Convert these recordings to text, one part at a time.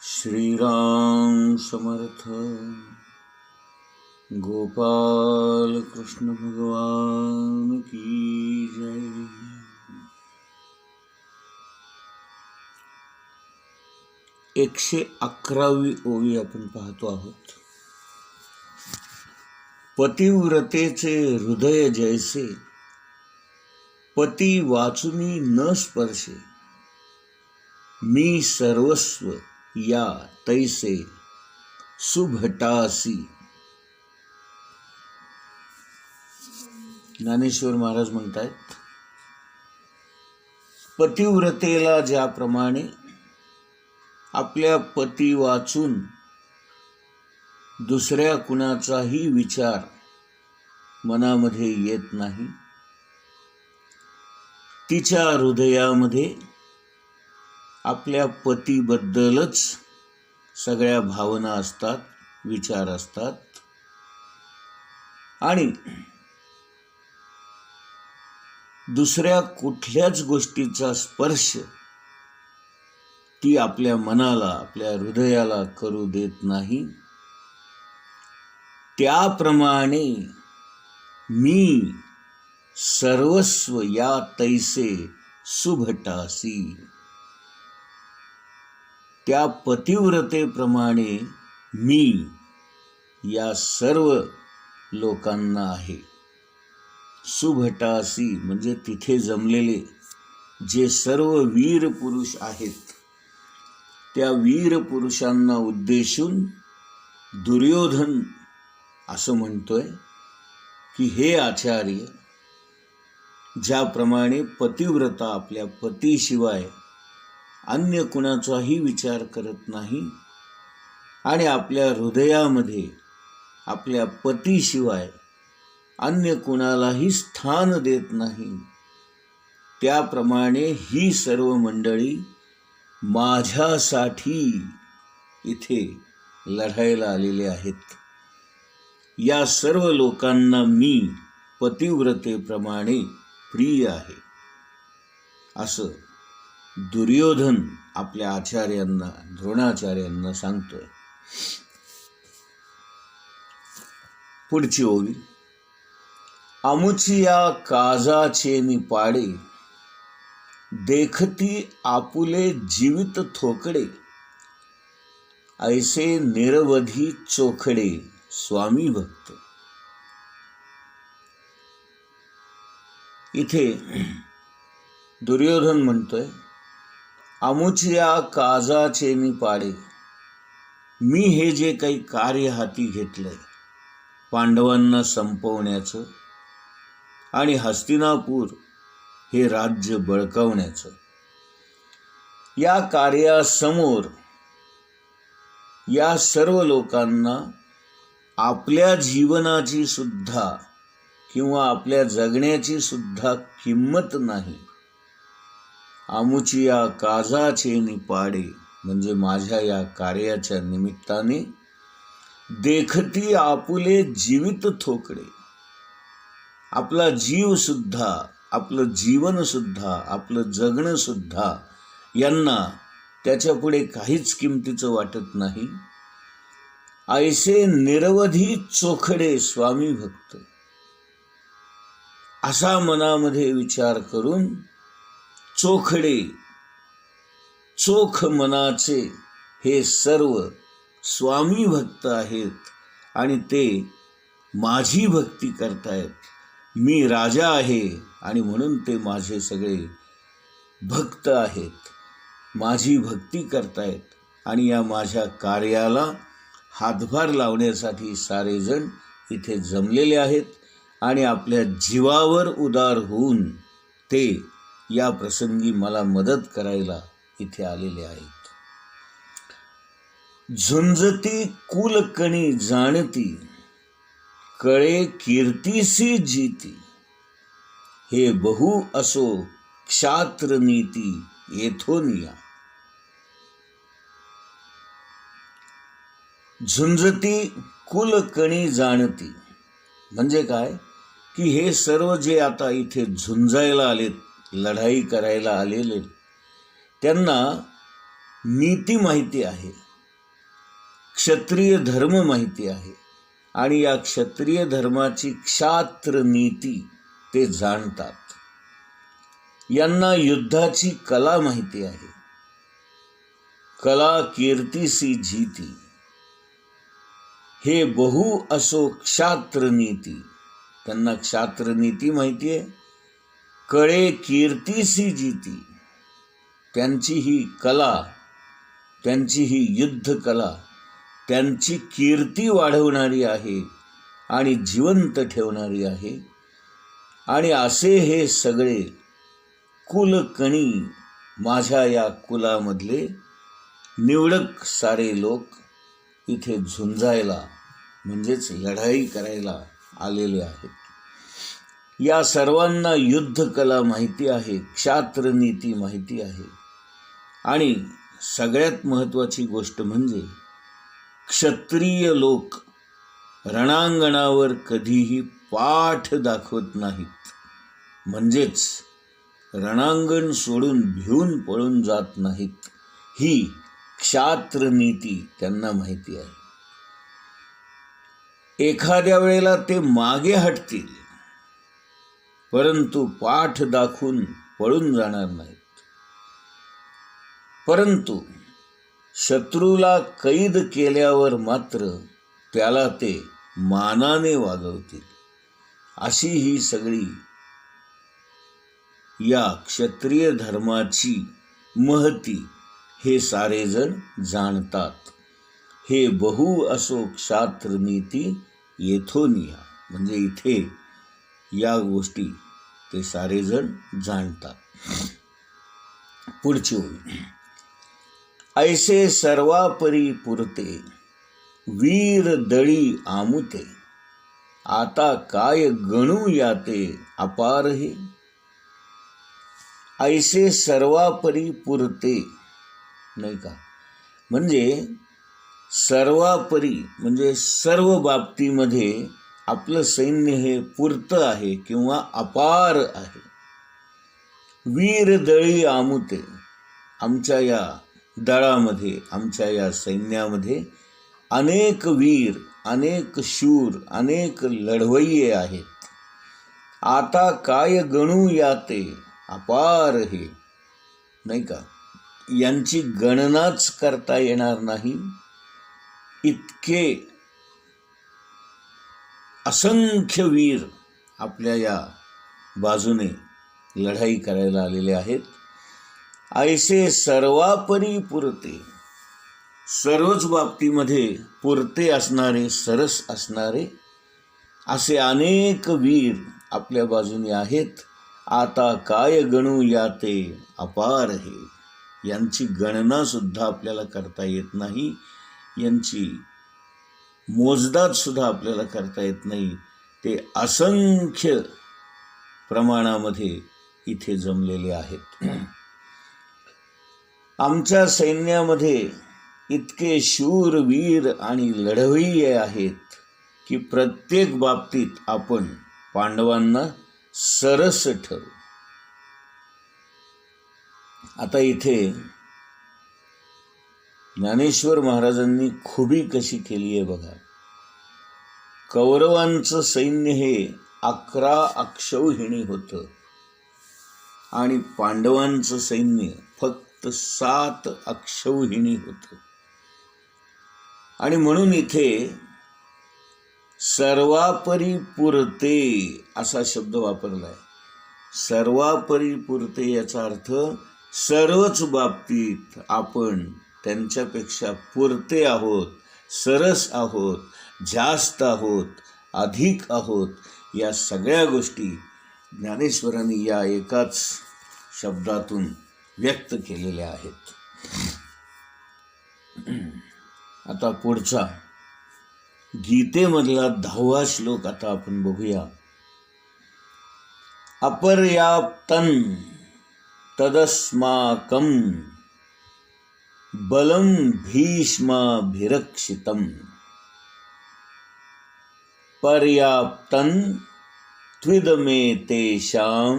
श्रीराम समर्थ। गोपाल कृष्ण भगवान की जय। 111वी ओवी आपण पाहतो आहोत। पतिव्रतेचे हृदय जैसे, पती वाचुनी न स्पर्शे, मी सर्वस्व या तैसे सुभटासी। ज्ञानेश्वर महाराज म्हणतात, पतिव्रतेला ज्याप्रमाणे आपल्या पती वाचून दुसऱ्या कुणाचाही विचार मनामध्ये येत नाही, तिच्या हृदयामध्ये आपल्या पतीबद्दलच सगळ्या भावना असतात, विचार असतात आणि दुसऱ्या कुठल्याच गोष्टीचा स्पर्श ती आपल्या मनाला, आपल्या हृदयाला करू देत नाही। त्याप्रमाणे मी सर्वस्व या तैसे सुभटासी, त्या पतिव्रतेप्रमाणे मी या सर्व लोकांना आहे। सुभटासी म्हणजे तिथे जमलेले जे सर्व वीर पुरुष आहेत, त्या वीर पुरुषांना उद्देशून दुर्योधन असं म्हणतोय की हे आचार्य, ज्याप्रमाणे पतिव्रता आपल्या पतीशिवाय अन्य कुणाचाही विचार करत नाही आणि आपल्या हृदयामध्ये आपल्या पतीशिवाय अन्य कुणालाही स्थान देत नाही, त्याप्रमाणे ही सर्व मंडळी माझ्यासाठी इथे लढायला आलेले आहेत। या सर्व लोकांना मी पतिव्रतेप्रमाणे प्रिय आहे, असं दुर्योधन आपल्या आचार्यांना, द्रोणाचार्यांना सांगतोय। पुढची ओवी, आमुचिया काजाचे निपाडे, देखती आपुले जीवित थोकडे, ऐसे निरवधी चोखडे स्वामी भक्त। इथे दुर्योधन म्हणतोय, आमुचिया काजाचे निपाडे, मी हे जे काही कार्य हाती घेतलंय पांडवांना संपवण्याचं आणि हस्तिनापूर हे राज्य बळकावण्याचं, या कार्यासमोर या सर्व लोकांना आपल्या जीवनाची सुद्धा किंवा आपल्या जगण्याची सुद्धा किंमत नाही। आमुचिया काजाचे निपाडे म्हणजे माझ्या या कार्याच्या निमित्ताने देखती आपुले जीवित थोकडे, आपला जीव सुद्धा, आपलं जीवन सुद्धा, आपलं जगणं सुद्धा यांना त्याच्यापुढे काहीच किमतीचं वाटत नाही। ऐसे निरवधी चोखडे स्वामी भक्त, असा मनामध्ये विचार करून चोखडे, चोख मनाचे हे सर्व स्वामी भक्त आहेत आणि ते माझी भक्ती करतायत। मी राजा आहे आणि म्हणून ते माझे सगळे भक्त आहेत, माझी भक्ती करतायत आणि या माझ्या कार्याला हातभार लावण्यासाठी सारेजण इथे जमलेले आहेत आणि आपल्या जीवावर उदार होऊन ते या प्रसंगी मला मदत करायला इथे आलेले आहेत। झुंजती कुलकणी जाणती, कळे कीर्तीसी जीती, हे बहु असो क्षात्र नीती येथोनिया। झुंजती कुलकणी जाणती म्हणजे काय की हे सर्व जे आता इथे झुंजायला आलेत, लढाई करायला आलेले, त्यांना नीती माहिती आहे, क्षत्रिय धर्म माहिती आहे आणि या क्षत्रिय धर्माची क्षात्र नीती ते जाणतात. यांना युद्धाची कला माहिती आहे. कला कीर्तीसी जीती, हे बहु असो क्षात्र नीती. त्यांना क्षात्र नीती माहिती आहे. कळे कीर्तीसी जीती, त्यांची ही कला, त्यांची ही युद्ध कला त्यांची कीर्ती वाढवणारी आहे आणि जिवंत ठेवणारी आहे. आणि असे हे सगळे कुलकणी माझ्या या कुलामधले निवडक सारे लोक इथे झुंजायला म्हणजेच लढाई करायला आलेले आहेत. या सर्वांना युद्ध कला माहिती आहे, क्षात्र नीती माहिती आहे. आणि सगळ्यात महत्त्वाची गोष्ट म्हणजे क्षत्रिय लोक रणांगणावर कधीही पाठ दाखवत नाहीत. म्हणजेच रणांगण सोडून भिवून पळून जात नाहीत. ही क्षात्र नीती त्यांना माहिती आहे. एखाद्या वेळेला ते मागे हटतील, परंतु पाठ दाखवून पळून जाणार नाहीत. परंतु शत्रूला कैद केल्यावर मात्र त्याला ते मानाने वागवतील. अशी ही सगळी या क्षत्रिय धर्माची महती हे सारेजण जाणतात. हे बहु असो क्षात्र नीती येथून या, म्हणजे इथे या गोष्टी ते सारेजण जाणतात. पुढची ओळ. ऐसे सर्वापरी पुरते वीर दळी आमुते, आता काय गणू याते अपार हे. ऐसे सर्वापरी पुरते, नाही का, म्हणजे सर्वापरी म्हणजे सर्व बाबतीमध्ये आपलं सैन्य हे पुरतं आहे किंवा अपार आहे. वीर दळी आमुते, आमच्या या दळामध्ये, आमच्या या सैन्यामध्ये अनेक वीर, अनेक शूर, अनेक लढवय्ये आहेत. आता काय गणू याते अपार हे, नाही का, यांची गणनाच करता येणार नाही. इतके असंख्य वीर आपल्या या बाजूने लढाई करायला आलेले आहेत. ऐसे सर्वापरी पुरते, सर्वच बाबतीमध्ये पुरते असणारे, सरस असणारे असे अनेक वीर आपल्या बाजूने आहेत. आता काय गणू याते अपार हे, यांची गणना सुद्धा आपल्याला करता येत नाही. यांची मोजदाद सुद्धा आपल्याला करता येत नाही. ते असंख्य प्रमाणामध्ये इथे जमलेले आहेत. आमच्या सैन्यामध्ये इतके शूर, वीर आणि लढवय्ये आहेत की प्रत्येक बाबतीत आपण पांडवांना सरस ठरू. आता इथे ज्ञानेश्वर महाराजांनी खुबी कशी केली आहे बघा. कौरवांचं सैन्य हे 11 अक्षौहिणी होतं आणि पांडवांचं सैन्य फक्त 7 अक्षौहिणी होतं. आणि म्हणून इथे सर्वापरी पुरते असा शब्द वापरलाय. सर्वापरी पुरते याचा अर्थ सर्वच बाबतीत आपण त्यांच्यापेक्षा पुरते आहोत, सरस आहोत, जास्त आहोत, अधिक आहोत. या सगळ्या गोष्टी ज्ञानेश्वरांनी या एकाच शब्दातून व्यक्त केलेल्या आहेत. आता पुढचा गीतेमधला 10वा श्लोक आता आपण बघूया. अपर्याप्तं तदस्माकं बलं भीष्माभिरक्षितं, पर्याप्तं त्विदमेतेषां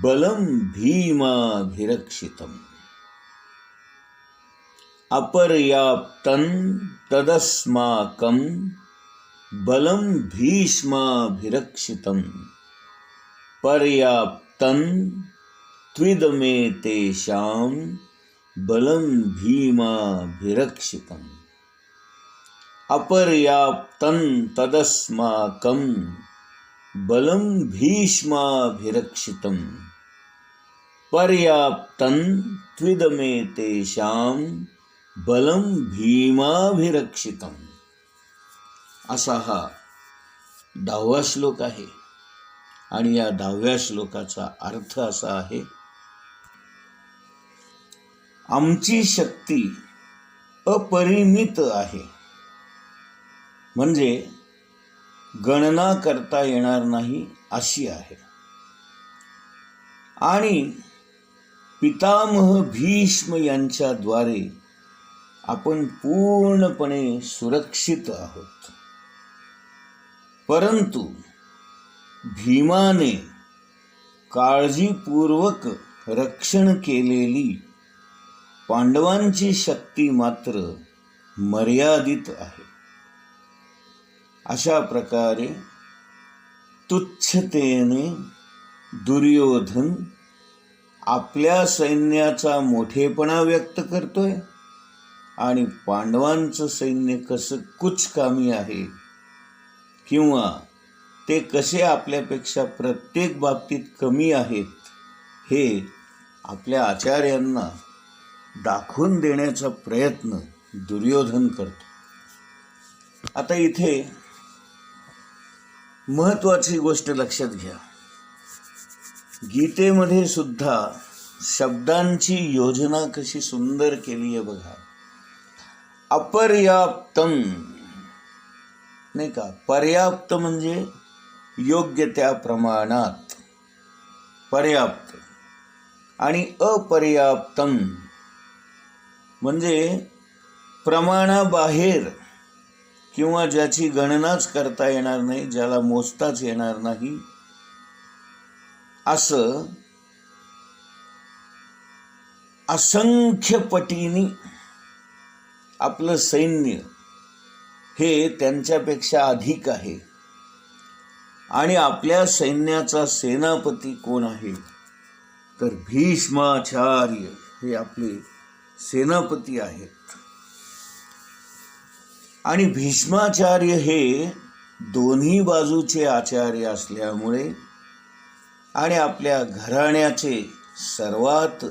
बलं भीमाभिरक्षितं. अपर्याप्तं तदस्माकं बलं भीष्माभिरक्षितं पर्याप्तं त्विदमेतेषां बलं भीमाभिरक्षितम् अपर्याप्तं तदस्माकं बलं भीष्माभिरक्षितं पर्याप्तं त्विदमेतेषां बलं भीमाभिरक्षितम्. असा हा 10वा श्लोक आहे. आणि या 10व्या श्लोकाचा अर्थ असा आहे, आमची शक्ती अपरिमित आहे, म्हणजे गणना करता येणार नाही अशी आहे. आणि पितामह भीष्म यांच्याद्वारे आपण पूर्णपणे सुरक्षित आहोत. परंतु भीमाने काळजीपूर्वक रक्षण केलेली पांडवांची शक्ती मात्र मर्यादित आहे. अशा प्रकारे तुच्छतेने दुर्योधन आपल्या सैन्याचा मोठेपणा व्यक्त करतोय आणि पांडवांचं सैन्य कसं कुचकामी आहे किंवा ते कसे आपल्यापेक्षा प्रत्येक बाबतीत कमी आहेत हे आपल्या आचार्यांना दाखवून देण्याचा प्रयत्न दुर्योधन करतो. आता इथे महत्त्वाची गोष्ट लक्षात घ्या. गीतेमध्ये सुद्धा शब्दांची योजना कशी सुंदर केली आहे बघा. अपर्याप्तम, नाही का, पर्याप्त म्हणजे योग्य त्या प्रमाणात पर्याप्त, आणि अपर्याप्तम म्हणजे प्रमाणाबाहेर किंवा ज्याची गणनाच करता येणार नाही, ज्याला मोजताच येणार नाही, असं असंख्य पटीने आपलं सैन्य हे त्यांच्यापेक्षा अधिक आहे. आणि आपल्या सैन्याचा सेनापती कोण आहे तर भीष्माचार्य हे आपले सेनापती आहेत. आणि भीष्माचार्य हे दोन्ही बाजूचे आचार्य असल्यामुळे आणि आपल्या घराण्याचे सर्वात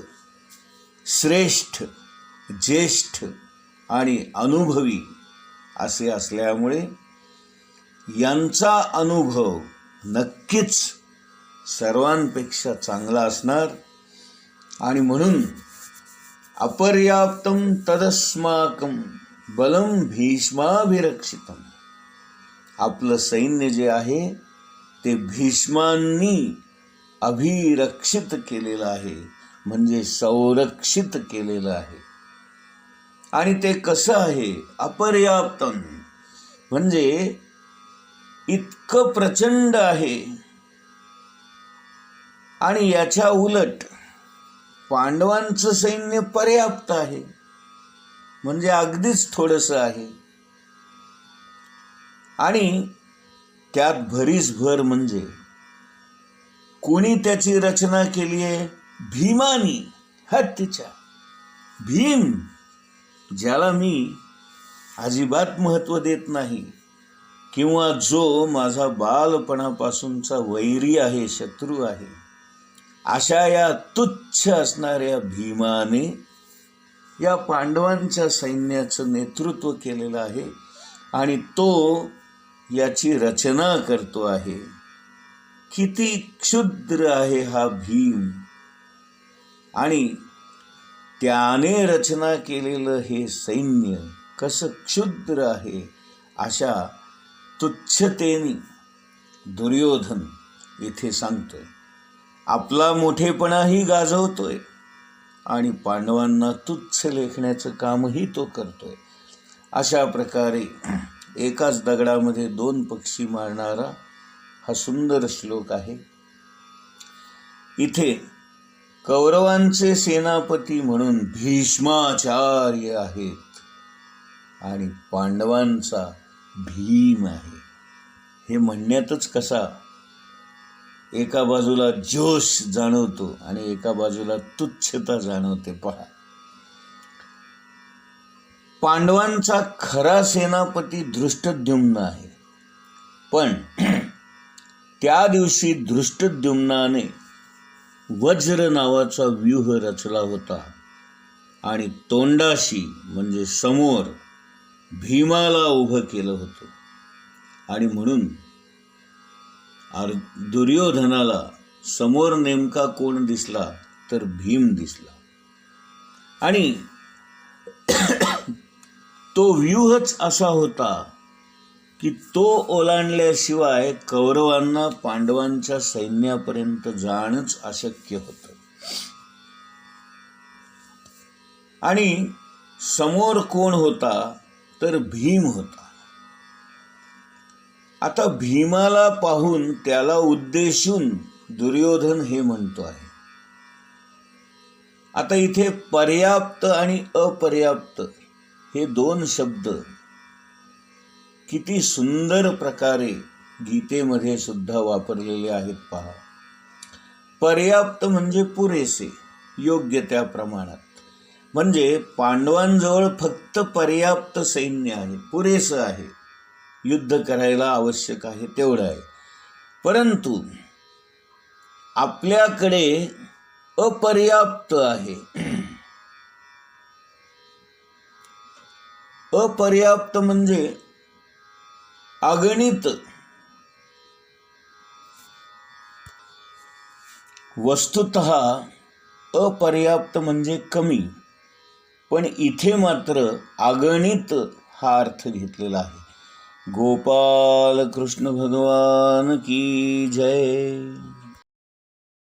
श्रेष्ठ, ज्येष्ठ आणि अनुभवी असे असल्यामुळे यांचा अनुभव नक्कीच सर्वांपेक्षा चांगला असणार. आणि म्हणून अपर्याप्तं तदस्माकं बलं भीष्माभिरक्षितम्, आपलं सैन्य जे आहे ते भीष्मांनी अभिरक्षित केलेलं आहे, म्हणजे संरक्षित केलेलं आहे. आणि ते कसं आहे, अपर्याप्तम म्हणजे इतकं प्रचंड आहे. आणि याच्या उलट पांडवांचं सैन्य पर्याप्त आहे, म्हणजे अगदीच थोडंसं आहे. आणि त्यात भरीसभर म्हणजे कोणी त्याची रचना केली आहे, भीमानी. हत्तीच्या भीम, ज्याला मी अजिबात महत्त्व देत नाही किंवा जो माझा बालपणापासूनचा वैरी आहे, शत्रू आहे, अशा या तुच्छ असणाऱ्या भीमाने या पांडवांच्या सैन्याचं नेतृत्व केलेलं आहे आणि तो याची रचना करतो आहे. किती क्षुद्र आहे हा भीम, आणि त्याने रचना केलेलं हे सैन्य कसं क्षुद्र आहे, अशा तुच्छतेने दुर्योधन इथे सांगतोय. आपला मोठेपणाही गाजवतोय आणि पांडवांना तुच्छ लेखण्याचं कामही तो करतोय. अशा प्रकारे एकाच दगडामध्ये 2 पक्षी मारणारा हा सुंदर श्लोक आहे. इथे कौरवांचे सेनापती म्हणून भीष्माचार्य आहेत आणि पांडवांचा भीम आहे. हे म्हणण्यातच कसा एका बाजूला जोश जाणवतो आणि एका बाजूला तुच्छता जाणवते. पहा, पांडवांचा खरा सेनापती धृष्टद्युम्न आहे, पण त्या दिवशी धृष्टद्युम्नाने वज्र नावाचा व्यूह रचला होता आणि तोंडाशी म्हणजे समोर भीमाला उभं केलं होतं आणि म्हणून दुर्योधनाला समोर नेमका कोण दिसला तर भीम दिसला आणि तो व्यूहच असा होता की तो ओलांडल्याशिवाय कौरवांना पांडवांच्या सैन्यापर्यंत जाणंच अशक्य होतं. आणि समोर कोण होता तर भीम होता. आता भीमाला पाहून त्याला उद्देशून दुर्योधन हे म्हणतो आहे. आता इथे पर्याप्त आणि अपर्याप्त हे दोन शब्द किती सुंदर प्रकारे गीतेमध्ये सुद्धा वापरलेले आहेत. पहा, पर्याप्त म्हणजे पुरेसे, योग्य त्या प्रमाणात. म्हणजे पांडवांजवळ फक्त पर्याप्त सैन्य आहे, पुरेसं आहे, युद्ध करायला आवश्यक आहे तेवढं आहे. परंतु आपल्याकडे अपर्याप्त आहे. अपर्याप्त म्हणजे अगणित. वस्तुतः अपर्याप्त म्हणजे कमी, पण इथे मात्र अगणित हा अर्थ घेतलेला आहे. गोपाल कृष्ण भगवान की जय.